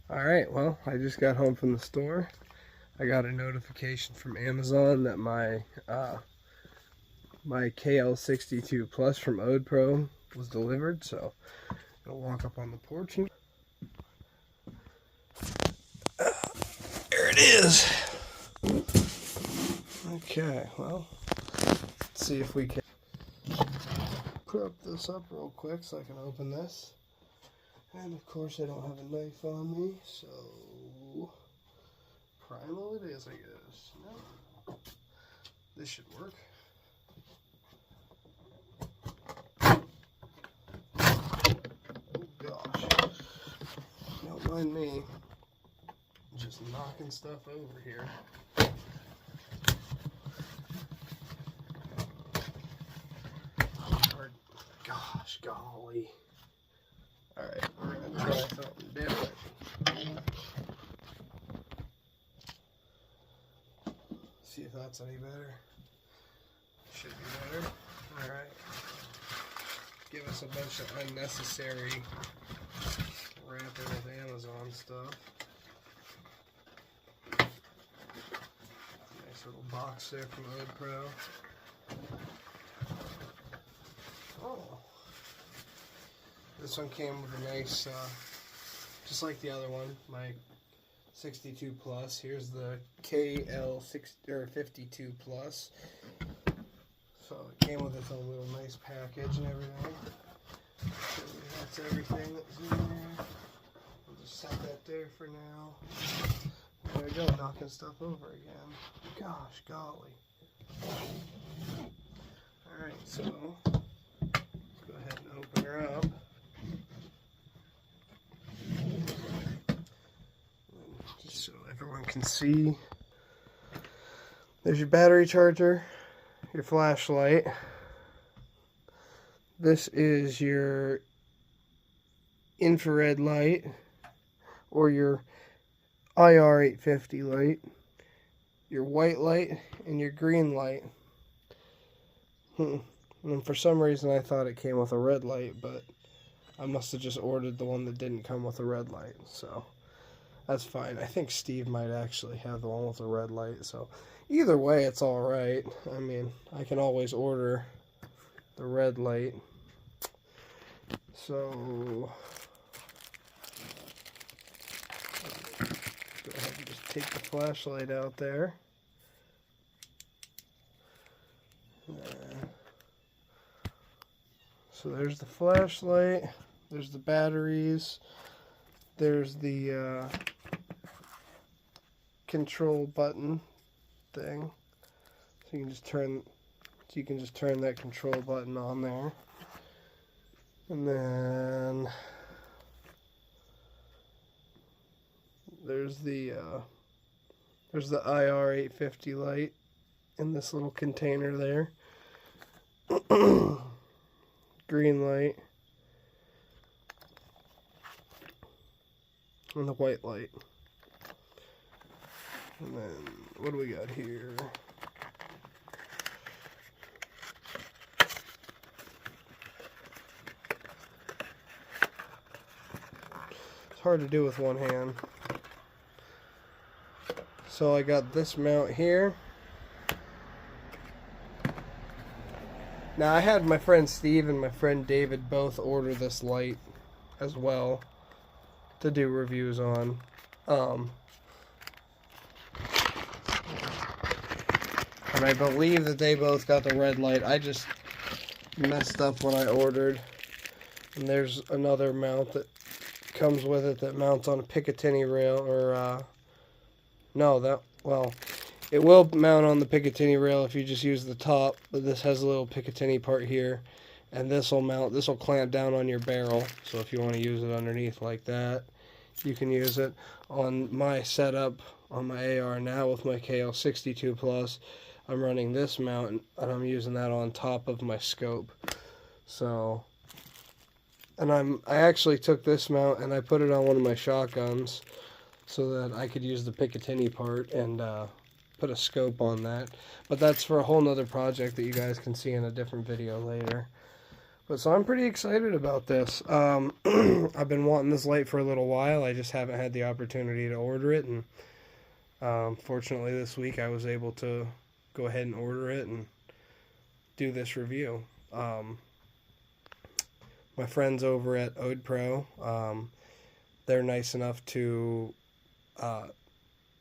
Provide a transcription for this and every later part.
Alright, well, I just got home from the store. I got a notification from Amazon that my KL52PLUS from Odepro was delivered, so I'm gonna walk up on the porch and there it is. Okay, well, let's see if we can prop this up real quick so I can open this. And of course I don't have a knife on me, so primal it is, I guess. No. This should work. Oh gosh. Don't mind me just knocking stuff over here. Gosh, golly. Alright, we're gonna try something different. See if that's any better. Should be better. Alright. Give us a bunch of unnecessary wrapping with Amazon stuff. Nice little box there from Odepro. Oh. This one came with a nice, just like the other one, my 62PLUS. Here's the KL52PLUS. So it came with its own little nice package and everything. So that's everything that's in there. We'll just set that there for now. There we go, knocking stuff over again. Gosh, golly. Alright, so go ahead and open her up. Just so everyone can see. There's your battery charger, your flashlight. This is your infrared light or your IR850 light, your white light, and your green light. And for some reason I thought it came with a red light, but I must have just ordered the one that didn't come with a red light, so that's fine. I think Steve might actually have the one with the red light, so either way it's alright. I mean, I can always order the red light. So go ahead and just take the flashlight out there. So there's the flashlight, there's the batteries, there's the control button thing. So you can just turn that control button on there. And then there's the IR850 light in this little container there. Green light and the white light. And then what do we got here? It's hard to do with one hand. So I got this mount here. Now, I had my friend Steve and my friend David both order this light as well to do reviews on. And I believe that they both got the red light. I just messed up when I ordered. And there's another mount that comes with it that mounts on a Picatinny rail, or it will mount on the Picatinny rail if you just use the top, but this has a little Picatinny part here, and this will clamp down on your barrel, so if you want to use it underneath like that, you can use it. On my setup, on my AR now with my KL62PLUS, I'm running this mount, and I'm using that on top of my scope. So, and I actually took this mount and I put it on one of my shotguns so that I could use the Picatinny part and put a scope on that. But that's for a whole nother project that you guys can see in a different video later. But so I'm pretty excited about this. I've been wanting this light for a little while. I just haven't had the opportunity to order it, and fortunately this week I was able to go ahead and order it and do this review. My friends over at Odepro, they're nice enough to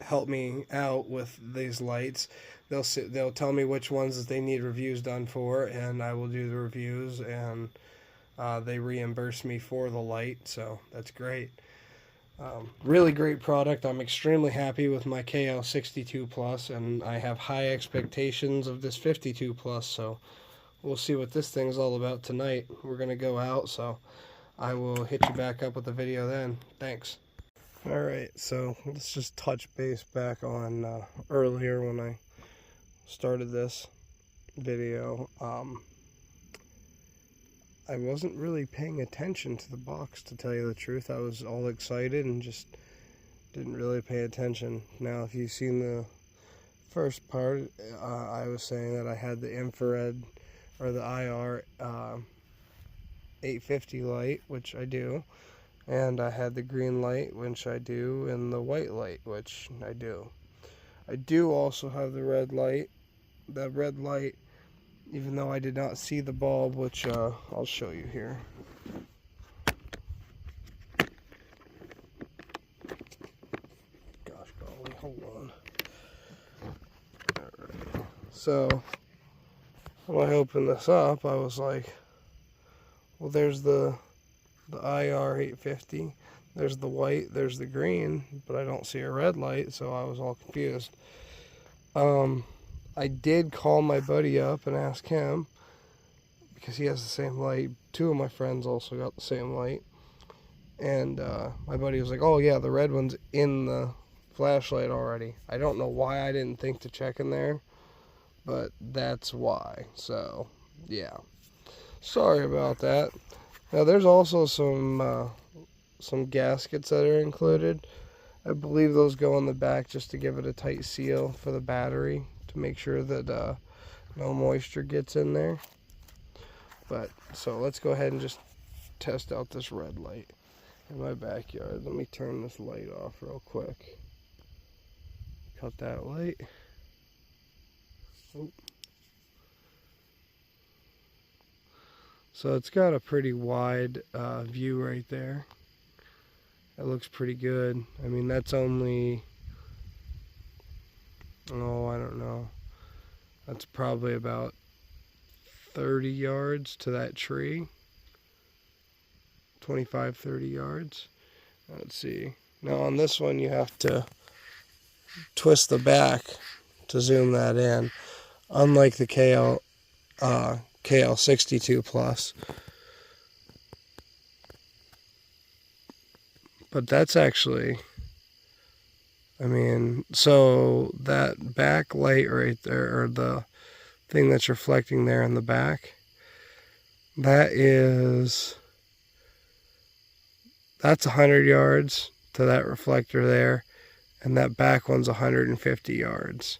help me out with these lights. They'll tell me which ones that they need reviews done for, and I will do the reviews, and they reimburse me for the light, so that's great. Really great product. I'm extremely happy with my KL62PLUS, and I have high expectations of this 52PLUS, so we'll see what this thing's all about tonight. We're going to go out, so I will hit you back up with the video then. Thanks. Alright, so let's just touch base back on earlier when I started this video. I wasn't really paying attention to the box, to tell you the truth. I was all excited and just didn't really pay attention. Now, if you've seen the first part, I was saying that I had the infrared or the IR 850 light, which I do, and I had the green light, which I do, and the white light, which I do. I do also have the red light. The red light, even though I did not see the bulb, which I'll show you here. Gosh golly, hold on. Alright. So, when I opened this up, I was like, well, there's the IR 850, there's the white, there's the green, but I don't see a red light, so I was all confused. I did call my buddy up and ask him, because he has the same light. Two of my friends also got the same light, and my buddy was like, oh yeah, the red one's in the flashlight already. I don't know why I didn't think to check in there, but that's why. So yeah, sorry about that. Now there's also some gaskets that are included. I believe those go on the back just to give it a tight seal for the battery, to make sure that no moisture gets in there. But so let's go ahead and just test out this red light in my backyard. Let me turn this light off real quick. Cut that light. Oh. So it's got a pretty wide view right there. It looks pretty good. I mean, that's only, oh, I don't know. That's probably about 30 yards to that tree. 25, 30 yards. Let's see. Now on this one you have to twist the back to zoom that in. Unlike the KL62PLUS. But that's actually, I mean, so that back light right there, or the thing that's reflecting there in the back, that's 100 yards to that reflector there, and that back one's 150 yards.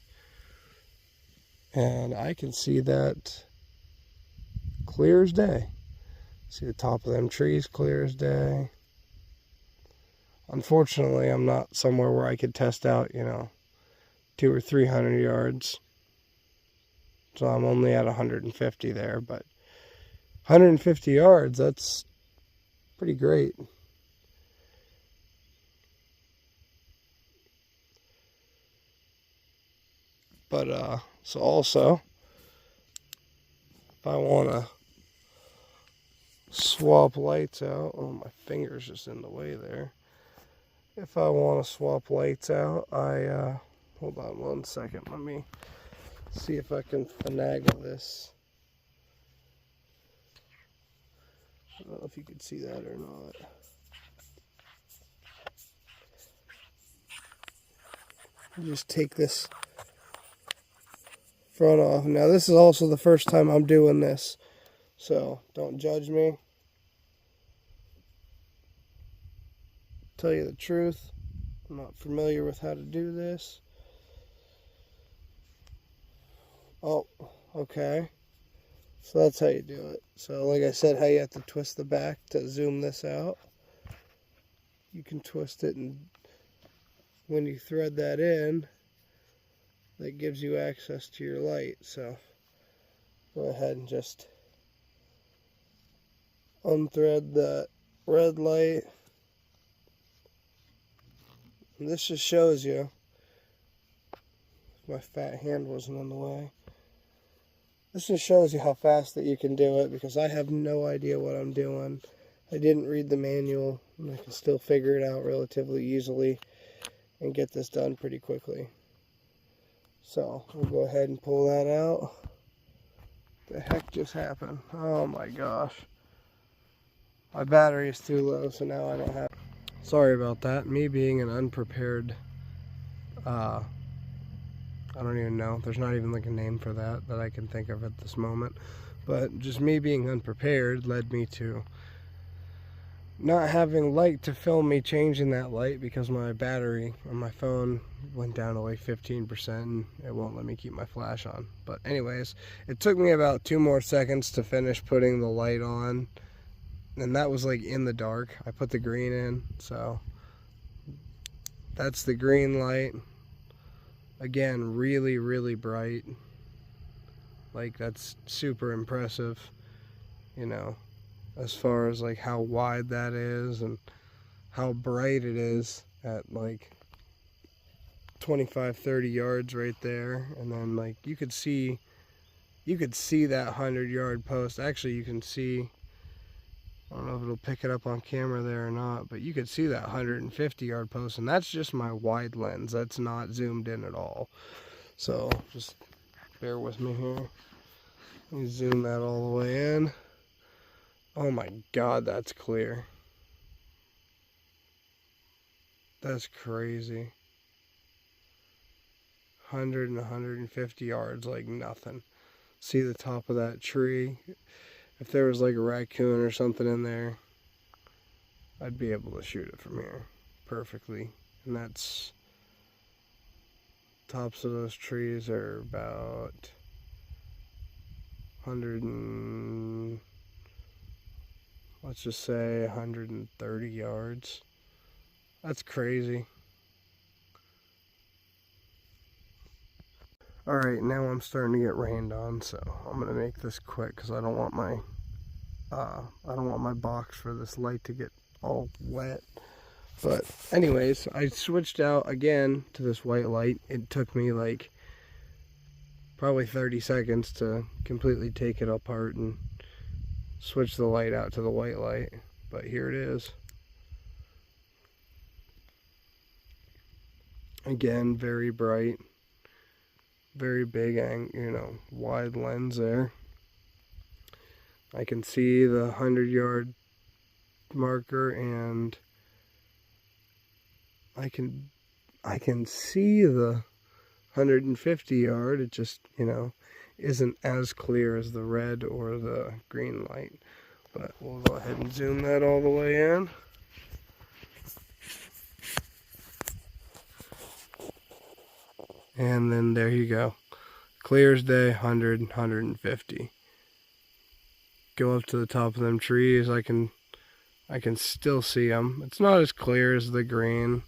And I can see that clear as day. See the top of them trees clear as day. Unfortunately, I'm not somewhere where I could test out, 200 or 300 yards. So I'm only at 150 there, but 150 yards, that's pretty great. But, so also, if I want to swap lights out, oh, my finger's just in the way there. If I want to swap lights out, hold on one second, let me see if I can finagle this. I don't know if you can see that or not. Just take this front off. Now this is also the first time I'm doing this, so don't judge me. Tell you the truth, I'm not familiar with how to do this. Oh, okay. So that's how you do it. So like I said, how you have to twist the back to zoom this out. You can twist it, and when you thread that in, that gives you access to your light. So go ahead and just unthread that red light. And this just shows you, if my fat hand wasn't in the way, this just shows you how fast that you can do it, because I have no idea what I'm doing. I didn't read the manual, and I can still figure it out relatively easily and get this done pretty quickly. So we'll go ahead and pull that out. The heck just happened? Oh my gosh. My battery is too low, so now I don't have... Sorry about that. Me being an unprepared, I don't even know. There's not even like a name for that I can think of at this moment. But just me being unprepared led me to not having light to film me changing that light, because my battery on my phone went down to like 15% and it won't let me keep my flash on. But anyways, it took me about 2 more seconds to finish putting the light on, and that was like in the dark. I put the green in, so that's the green light. Again, really, really bright. Like, that's super impressive, you know, as far as like how wide that is and how bright it is at like 25-30 yards right there. And then like you could see that 100-yard post. Actually, you can see, I don't know if it'll pick it up on camera there or not, but you could see that 150-yard post, and that's just my wide lens. That's not zoomed in at all. So just bear with me here. Let me zoom that all the way in. Oh my God, that's clear. That's crazy. 100 and 150 yards like nothing. See the top of that tree? If there was like a raccoon or something in there, I'd be able to shoot it from here perfectly. And that's, tops of those trees are about 100 and, let's just say 130 yards. That's crazy. Alright, now I'm starting to get rained on, so I'm gonna make this quick because I don't want my box for this light to get all wet. But anyways, I switched out again to this white light. It took me like probably 30 seconds to completely take it apart and switch the light out to the white light. But here it is. Again, very bright, very big, wide lens there. I can see the 100-yard marker, and I can see the 150-yard. It just, isn't as clear as the red or the green light. But we'll go ahead and zoom that all the way in. And then there you go. Clear as day, 100, 150. Go up to the top of them trees. I can still see them. It's not as clear as the green,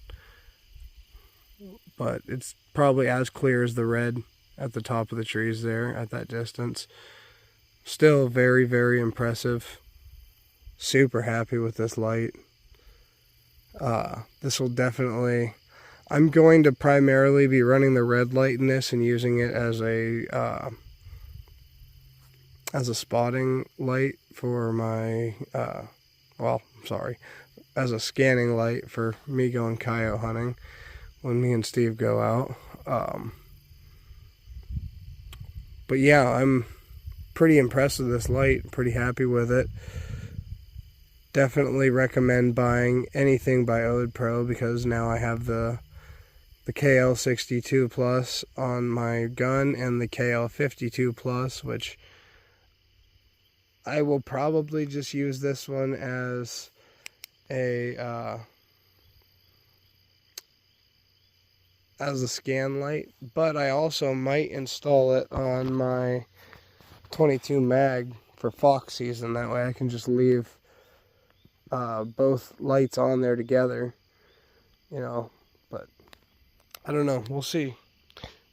but it's probably as clear as the red at the top of the trees there at that distance. Still very, very impressive. Super happy with this light. This will definitely... I'm going to primarily be running the red light in this and using it as a spotting light for my, as a scanning light for me going coyote hunting when me and Steve go out. But yeah, I'm pretty impressed with this light, pretty happy with it. Definitely recommend buying anything by Odepro, because now I have the KL62PLUS on my gun and the KL52PLUS, which I will probably just use this one as a scan light, but I also might install it on my 22 mag for fox season. That way I can just leave both lights on there together, you know, but I don't know. We'll see.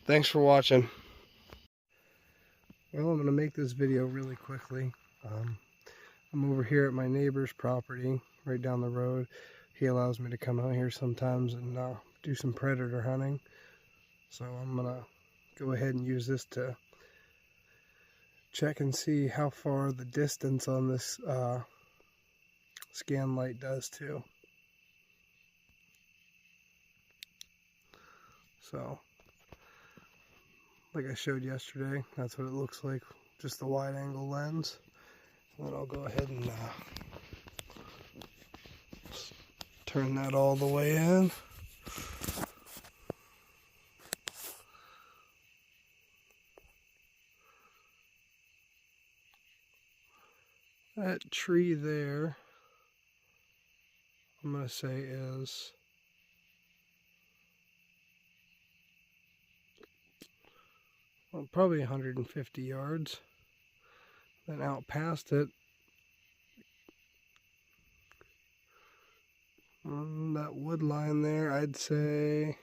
Thanks for watching. Well, I'm going to make this video really quickly. I'm over here at my neighbor's property right down the road. He allows me to come out here sometimes and do some predator hunting. So I'm going to go ahead and use this to check and see how far the distance on this scan light does too. So, like I showed yesterday, that's what it looks like, just the wide angle lens. And then I'll go ahead and turn that all the way in. That tree there, I'm going to say is probably 150 yards. Then out past it, that wood line there, I'd say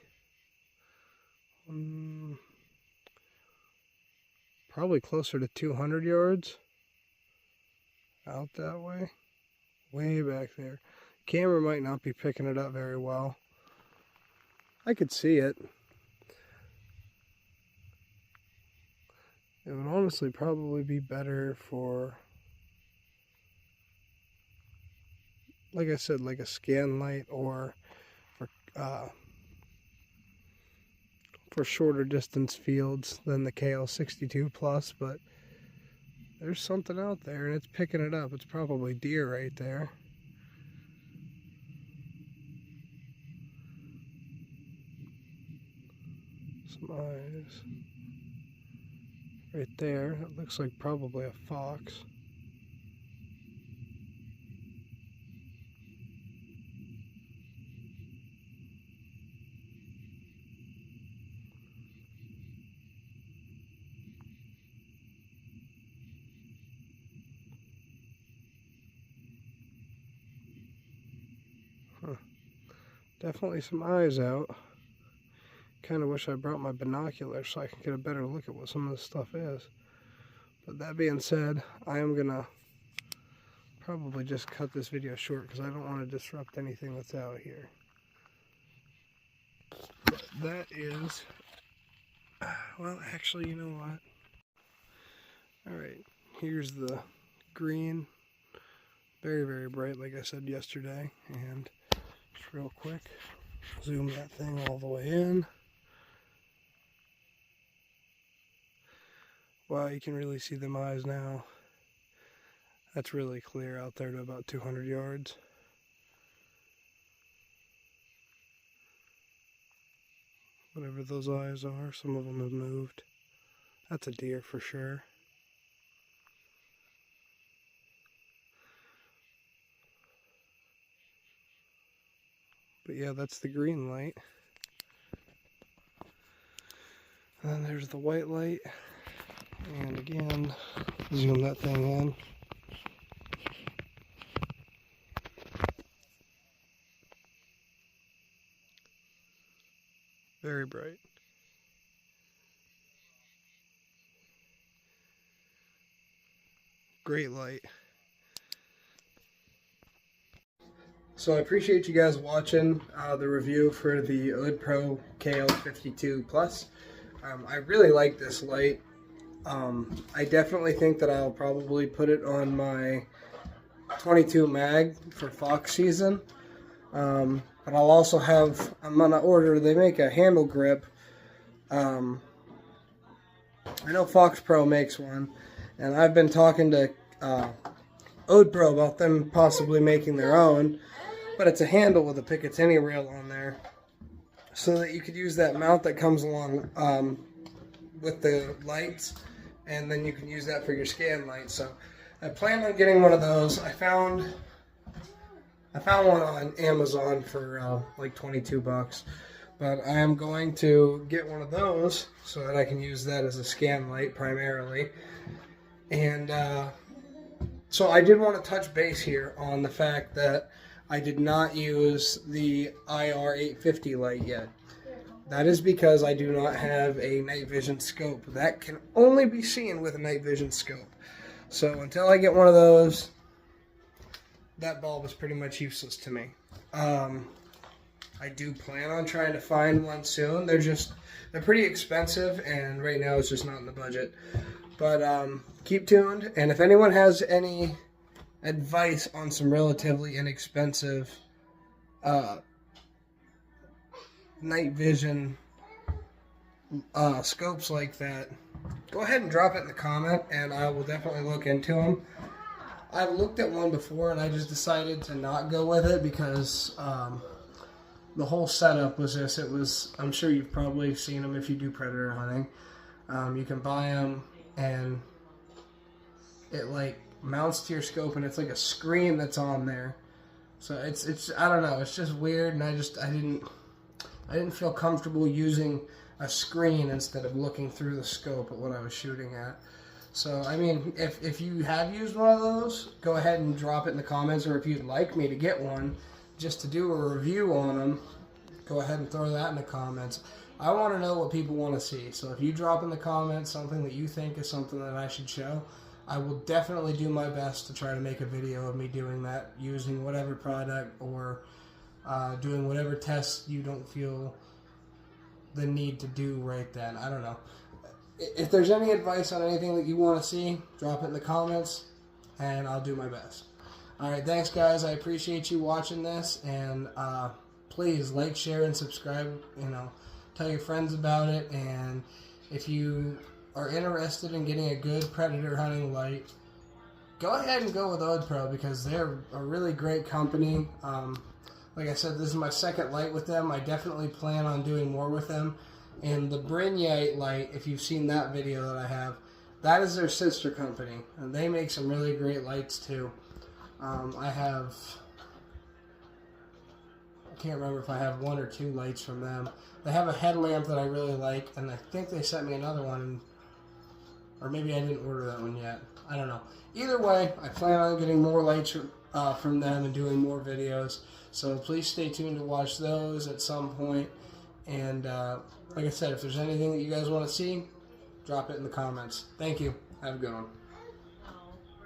probably closer to 200 yards out that way, way back there. Camera might not be picking it up very well. I could see it. It would honestly probably be better for, like I said, like a scan light, or for shorter distance fields than the KL52PLUS, but there's something out there and it's picking it up. It's probably deer right there. Some eyes. Right there, it looks like probably a fox. Definitely some eyes out. Kind of wish I brought my binoculars so I can get a better look at what some of this stuff is. But that being said, I am gonna probably just cut this video short because I don't want to disrupt anything that's out here. But that is, well, actually, you know what? Alright, here's the green. Very, very bright, like I said yesterday. And just real quick, zoom that thing all the way in. Wow, you can really see them eyes now. That's really clear out there to about 200 yards. Whatever those eyes are, some of them have moved. That's a deer for sure. But yeah, that's the green light. And then there's the white light. And again, zoom that thing in. Very bright. Great light. So I appreciate you guys watching the review for the Odepro KL52PLUS. I really like this light. I definitely think that I'll probably put it on my 22 mag for fox season. But I'll also have, I'm gonna order, they make a handle grip. I know Fox Pro makes one, and I've been talking to Odepro about them possibly making their own, but it's a handle with a Picatinny rail on there, so that you could use that mount that comes along with the lights, and then you can use that for your scan light. So I plan on getting one of those. I found one on Amazon for like 22 bucks, but I am going to get one of those so that I can use that as a scan light primarily. And so I did want to touch base here on the fact that I did not use the IR850 light yet. That is because I do not have a night vision scope. That can only be seen with a night vision scope. So until I get one of those, that bulb is pretty much useless to me. I do plan on trying to find one soon. They're pretty expensive, and right now it's just not in the budget. But keep tuned, and if anyone has any advice on some relatively inexpensive night vision scopes like that, go ahead and drop it in the comment, and I will definitely look into them. I've looked at one before, and I just decided to not go with it because the whole setup was this. It was, I'm sure you've probably seen them if you do predator hunting. You can buy them, and it like mounts to your scope, and it's like a screen that's on there. So it's I don't know, it's just weird, and I didn't feel comfortable using a screen instead of looking through the scope at what I was shooting at. So, I mean, if you have used one of those, go ahead and drop it in the comments, or if you'd like me to get one just to do a review on them, go ahead and throw that in the comments. I want to know what people want to see. So if you drop in the comments something that you think is something that I should show, I will definitely do my best to try to make a video of me doing that, using whatever product or doing whatever tests you don't feel the need to do right then. I don't know. If there's any advice on anything that you want to see, drop it in the comments, and I'll do my best. Alright, thanks guys. I appreciate you watching this, and please like, share, and subscribe. You know, tell your friends about it, and if you are interested in getting a good predator hunting light, go ahead and go with Odepro, because they're a really great company. Like I said, this is my second light with them. I definitely plan on doing more with them. And the Brignite light, if you've seen that video that I have, that is their sister company, and they make some really great lights too. I can't remember if I have 1 or 2 lights from them. They have a headlamp that I really like, and I think they sent me another one, or maybe I didn't order that one yet. I don't know. Either way, I plan on getting more lights from them and doing more videos. So please stay tuned to watch those at some point. And like I said, if there's anything that you guys want to see, drop it in the comments. Thank you. Have a good one.